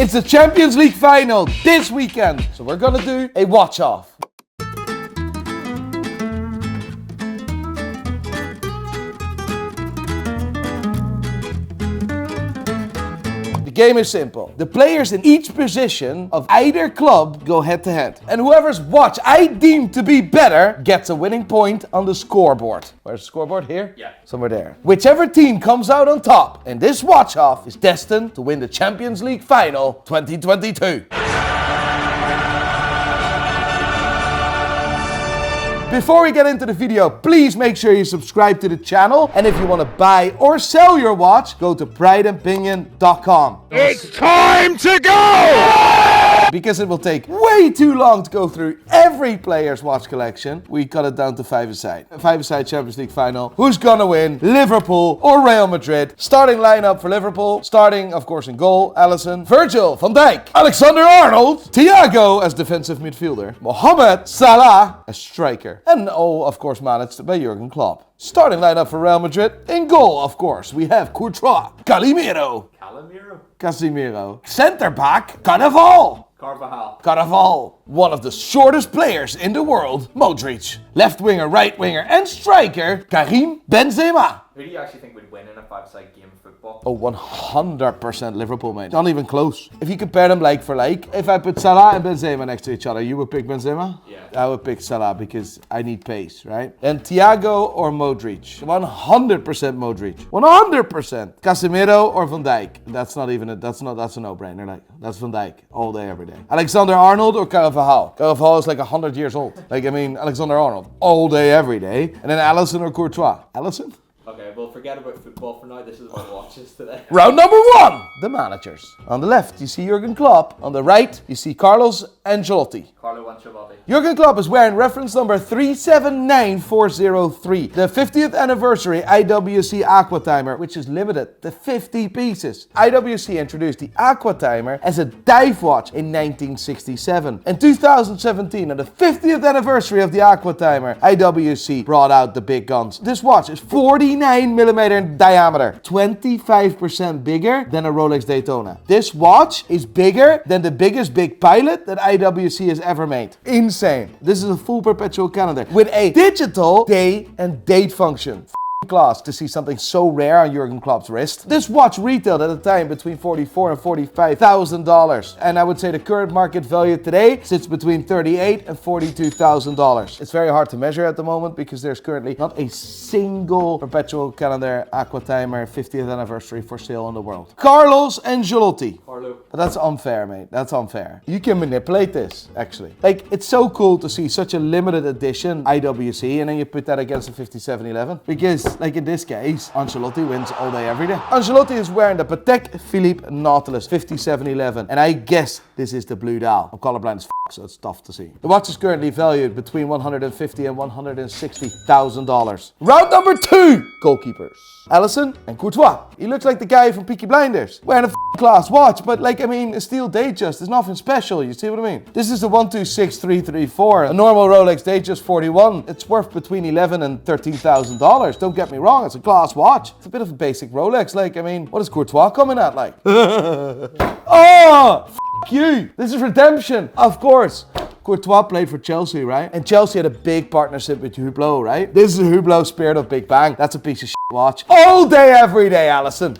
It's the Champions League final this weekend, so we're gonna do a watch-off. The game is simple. The players in each position of either club go head-to-head. And whoever's watch I deem to be better gets a winning point on the scoreboard. Where's the scoreboard? Here? Yeah. Somewhere there. Whichever team comes out on top in this watch-off is destined to win the Champions League final 2022. Before we get into the video, please make sure you subscribe to the channel. And if you want to buy or sell your watch, go to prideandpinion.com. It's time to go! Because it will take way too long to go through every player's watch collection, we cut it down to five-a-side. A five-a-side Champions League final. Who's gonna win? Liverpool or Real Madrid? Starting lineup for Liverpool. Starting, of course, in goal, Alisson, Virgil van Dijk, Alexander-Arnold, Thiago as defensive midfielder, Mohamed Salah as striker. And all, of course, managed by Jurgen Klopp. Starting lineup for Real Madrid. In goal, of course, we have Courtois, Casemiro. Centre back, Carvajal. One of the shortest players in the world, Modric. Left winger, right winger, and striker, Karim Benzema. Who do you actually think would win in a five-side game of football? Oh, 100% Liverpool, mate. Not even close. If you compare them like for like, if I put Salah and Benzema next to each other, you would pick Benzema? Yeah. I would pick Salah because I need pace, right? And Thiago or Modric? 100% Modric. 100%. Casemiro or Van Dijk? That's a no-brainer. Like, that's Van Dijk all day, every day. Alexander-Arnold or Carvajal? Carvajal is like 100 years old. Alexander-Arnold all day, every day. And then Alisson or Courtois? Alisson? Okay, well, forget about football for now. This is my watches today. Round number one, the managers. On the left, you see Jurgen Klopp. On the right, you see Carlos Ancelotti. Carlo Ancelotti. Jurgen Klopp is wearing reference number 379403. The 50th anniversary IWC Aqua Timer, which is limited to 50 pieces. IWC introduced the Aqua Timer as a dive watch in 1967. In 2017, on the 50th anniversary of the Aqua Timer, IWC brought out the big guns. This watch is 49mm in diameter, 25% bigger than a Rolex Daytona. This watch is bigger than the biggest big pilot that IWC has ever made. Insane. This is a full perpetual calendar with a digital day and date function. Class to see something so rare on Jurgen Klopp's wrist. This watch retailed at the time between $44,000 and $45,000, and I would say the current market value today sits between $38,000 and $42,000. It's very hard to measure at the moment because there's currently not a single perpetual calendar Aqua Timer 50th anniversary for sale in the world. Carlos Ancelotti. Carlo. But that's unfair, mate. That's unfair. You can manipulate this, actually. Like, it's so cool to see such a limited edition IWC, and then you put that against a 5711 because, like in this case, Ancelotti wins all day, every day. Ancelotti is wearing the Patek Philippe Nautilus 5711, and I guess this is the blue dial. I'm colorblind as so it's tough to see. The watch is currently valued between $150,000 and $160,000. Round number two, goalkeepers. Alisson and Courtois. He looks like the guy from Peaky Blinders, wearing a class watch, but a steel Datejust. There's nothing special, you see what I mean? This is the 126334, a normal Rolex Datejust 41. It's worth between $11,000 and $13,000. Don't get me wrong, it's a class watch. It's a bit of a basic Rolex. What is Courtois coming at like? Oh, you. This is redemption, of course. Courtois played for Chelsea, right? And Chelsea had a big partnership with Hublot, right? This is a Hublot Spirit of Big Bang. That's a piece of shit watch. All day, every day, Alisson.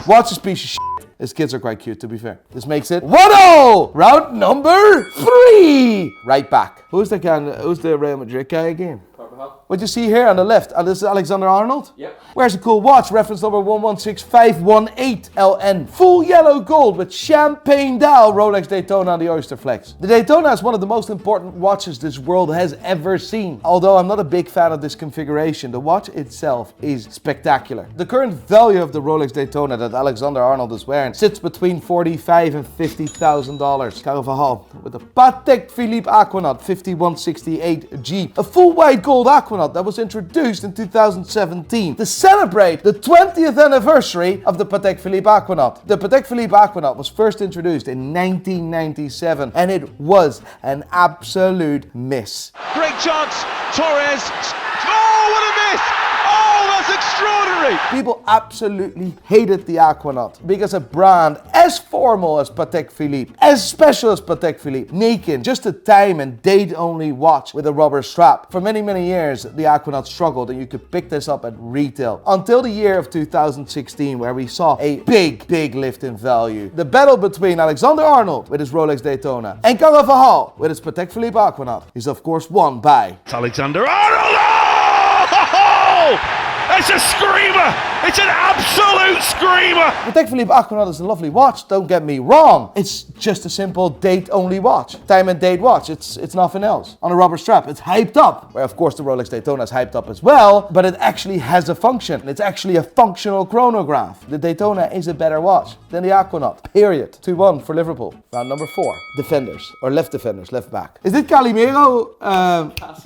Watch this piece of shit. His kids are quite cute, to be fair. This makes it 1-0. Round number 3. Right back. Who's the guy? Who's the Real Madrid guy again? What you see here on the left, this is Alexander-Arnold? Yep. Wears a cool watch, reference number 116518LN. Full yellow gold with champagne dial Rolex Daytona on the Oyster Flex. The Daytona is one of the most important watches this world has ever seen. Although I'm not a big fan of this configuration, the watch itself is spectacular. The current value of the Rolex Daytona that Alexander-Arnold is wearing sits between $45,000 and $50,000. Carvajal with the Patek Philippe Aquanaut 5168G. A full white gold Aquanaut that was introduced in 2017 to celebrate the 20th anniversary of the Patek Philippe Aquanaut. The Patek Philippe Aquanaut was first introduced in 1997 and it was an absolute miss. Great chance, Torres. Oh, what a miss! Oh, that's extraordinary! People absolutely hated the Aquanaut because a brand as formal as Patek Philippe, as special as Patek Philippe, naked, just a time and date only watch with a rubber strap. For many, many years, the Aquanaut struggled and you could pick this up at retail. Until the year of 2016, where we saw a big lift in value. The battle between Alexander Arnold with his Rolex Daytona and Carvajal with his Patek Philippe Aquanaut is of course won by Alexander Arnold! Oh! It's a screamer! It's an absolute screamer! Patek Philippe Aquanaut is a lovely watch, don't get me wrong. It's just a simple date-only watch. Time and date watch, it's nothing else. On a rubber strap, it's hyped up. Where of course the Rolex Daytona is hyped up as well, but it actually has a function. It's actually a functional chronograph. The Daytona is a better watch than the Aquanaut, period. 2-1 for Liverpool. Round number 4, defenders, or left defenders, left back. Is it Calimero?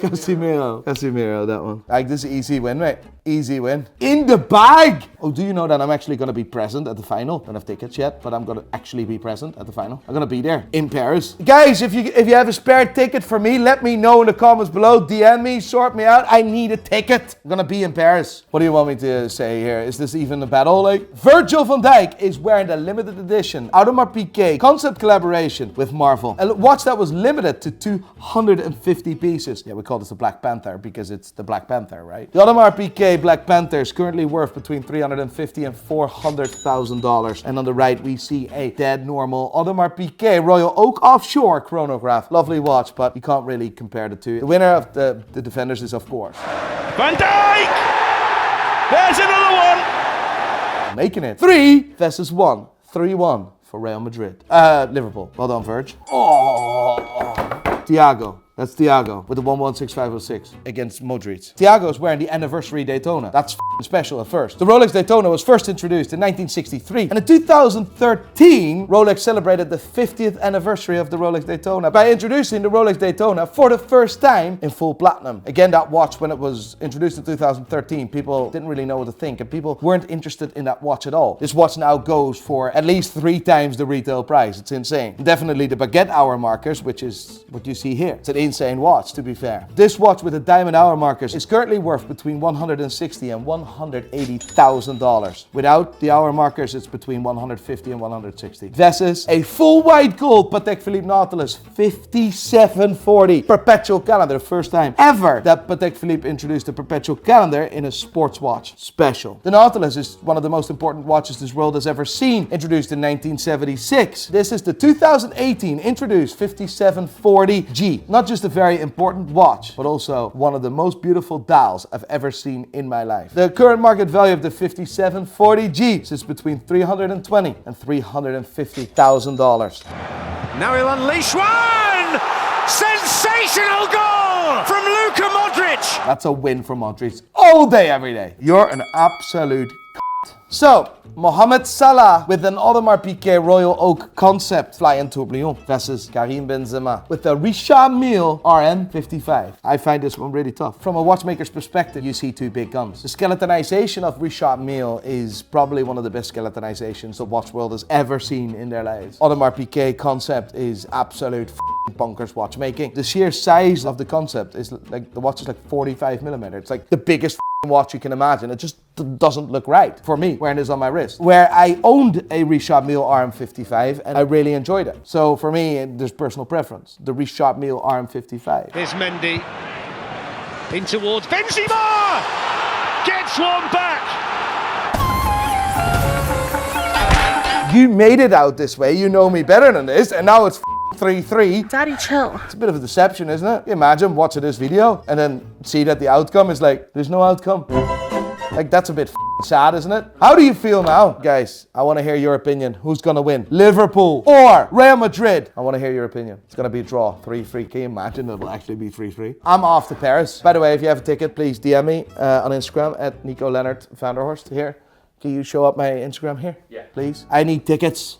Casimiro, that one. Like, this is an easy win, mate. Easy win. In the bag! Oh, do you know that I'm actually going to be present at the final? Don't have tickets yet, but I'm going to actually be present at the final. I'm going to be there in Paris. Guys, if you have a spare ticket for me, let me know in the comments below. DM me, sort me out. I need a ticket. I'm going to be in Paris. What do you want me to say here? Is this even a battle? Like, Virgil van Dijk is wearing the limited edition Audemars Piguet concept collaboration with Marvel. A watch that was limited to 250 pieces. Yeah, we call this the Black Panther because it's the Black Panther, right? The Audemars Piguet Black Panther is currently worth between $350,000 and $400,000. And on the right, we see a dead normal Audemars Piguet Royal Oak Offshore chronograph. Lovely watch, but you can't really compare the two. The winner of the defenders is, of course, Van Dijk! There's another one! making it 3 versus 1. 3-1 for Real Madrid. Liverpool. Well done, Verge. Oh, Thiago. That's Thiago with the 116506 against Modric. Thiago is wearing the anniversary Daytona. That's special at first. The Rolex Daytona was first introduced in 1963. And in 2013, Rolex celebrated the 50th anniversary of the Rolex Daytona by introducing the Rolex Daytona for the first time in full platinum. Again, that watch, when it was introduced in 2013, people didn't really know what to think and people weren't interested in that watch at all. This watch now goes for at least 3 times the retail price. It's insane. Definitely the baguette hour markers, which is what you see here. It's an insane watch, to be fair. This watch with the diamond hour markers is currently worth between $160,000 and $180,000. Without the hour markers, it's between $150,000 and $160,000. Versus a full white gold Patek Philippe Nautilus 5740 perpetual calendar. First time ever that Patek Philippe introduced a perpetual calendar in a sports watch. Special. The Nautilus is one of the most important watches this world has ever seen. Introduced in 1976. This is the 2018 introduced 5740G. Not just a very important watch, but also one of the most beautiful dials I've ever seen in my life. The current market value of the 5740G sits between $320,000 and $350,000. Now he'll unleash one! Sensational goal from Luka Modric! That's a win for Modric all day, every day. You're an absolute So, Mohamed Salah with an Audemars Piguet Royal Oak concept flying tourbillon versus Karim Benzema with the Richard Mille RM55. I find this one really tough. From a watchmaker's perspective, you see 2 big guns. The skeletonization of Richard Mille is probably one of the best skelettonizations the watch world has ever seen in their lives. Audemars Piguet concept is absolute bonkers watchmaking. The sheer size of the concept is like, the watch is like 45mm. It's like the biggest watch you can imagine. It just doesn't look right for me wearing this on my wrist. Where I owned a Richard Mille RM55 and I really enjoyed it. So for me, there's personal preference. The Richard Mille RM55. Here's Mendy in towards Benzema! Gets one back! You made it out this way. You know me better than this, and now it's 3-3. Daddy, chill. It's a bit of a deception, isn't it? You imagine watching this video and then see that the outcome is like, there's no outcome. Like, that's a bit sad, isn't it? How do you feel now? Guys, I want to hear your opinion. Who's going to win? Liverpool or Real Madrid? I want to hear your opinion. It's going to be a draw. 3-3. Can you imagine it will actually be 3-3? I'm off to Paris. By the way, if you have a ticket, please DM me on Instagram at Nico Leonard Vanderhorst here. Can you show up my Instagram here? Yeah. Please? I need tickets.